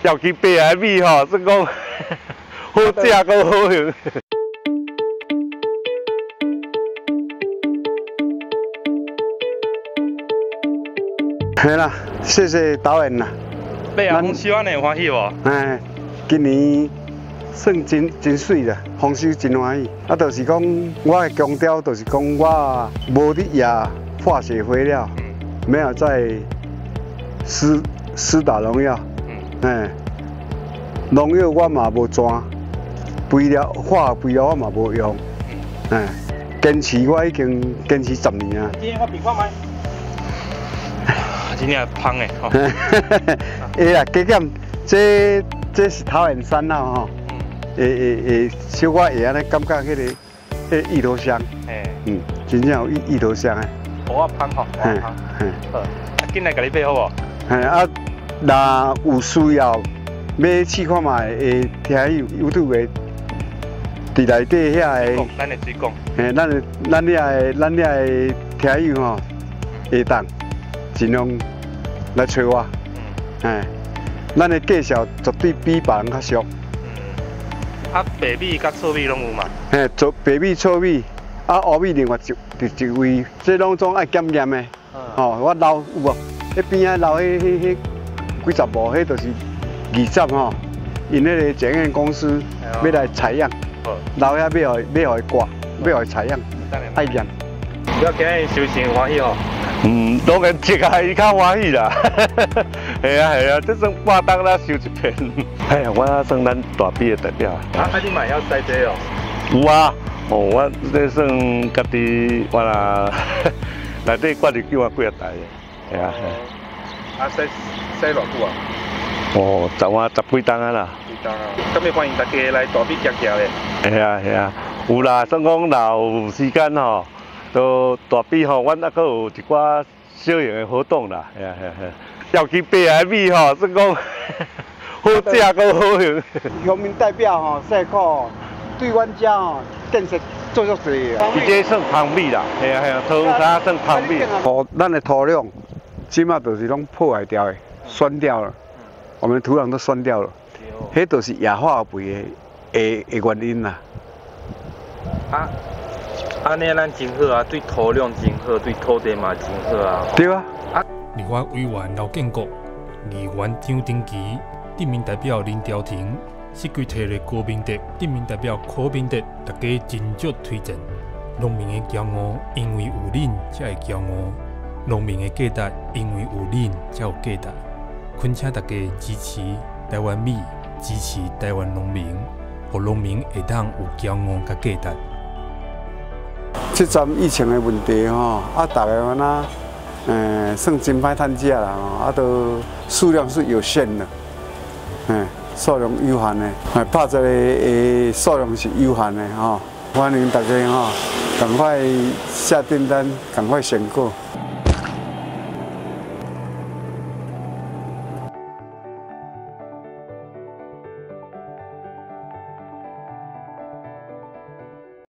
尤其白的米吼，算讲好食阁好用。系啦，谢谢导演啦。买啊，丰收安尼欢喜无？哎，今年算真水啦，丰收真欢喜。啊，就是讲我的强调，就是讲我无伫野化学肥料，没有在施打农药，农药我嘛无装，化学肥料我嘛无用，坚持我已经坚持10年啊。今天我比看卖。真正芳诶吼。会啦，加减这是桃园山啦吼，会小可会安尼感觉迄个芋头香，真正有芋头香诶。我芳吼，我芳。好，啊，紧来甲你买好无？啊，若有需要要试看卖会听 YouTube 的，伫内底遐个。咱的水讲。咱遐个听友吼，会当尽量来找我。咱的介绍绝对比别人较俗。啊，白米甲糙米拢有嘛？做白米、糙米，啊，黑米另外一位，这拢总爱检验的。哦，我留有无？迄边仔留迄几十部，迄就是20吼，因迄个检验公司要来采样，留遐要互伊挂，要互伊采样，爱验。你今日收成欢喜吼？当然食啊，伊较欢喜啦。系啊，这算半当啦收一片。哎呀，我算咱大比的代表。啊，你嘛要栽这哦？有啊，我这算家己我啦，内底挂入9啊几啊台的。系啊。啊，栽偌久啊10几担啊啦。10担啊。咁要欢迎大家来大比行行咧。系啊，有啦，算讲若有时间吼。都大比吼，阮还阁有一寡小型的活动啦，系啊，尤其白的米吼，算讲好食阁好用。乡民代表吼，细可对阮遮吼建设做足侪啊。伊这算芳米啦，系啊，土沙算芳米。咱的土壤，即马就是拢破坏掉的，酸掉了，我们土壤都酸掉了，迄都是亚化肥的原因啦。安尼咱真好啊，对土壤真好，对土地嘛真好啊。对啊。立法委员刘建国、议员张丁奇、镇民代表林朝廷、设计体的高明德、镇民代表柯明德，大家真足推荐。农民的骄傲，因为有恁才会骄傲；农民的价值，因为有恁才有价值。恳请大家支持台湾米，支持台湾农民，让农民会当有骄傲甲价值。这阵疫情的问题吼，大家安那，算真歹趁食啦吼，都数量是有限的，数量有限的，拍这个数量是有限的吼，欢迎大家吼，赶快下订单，赶快选购。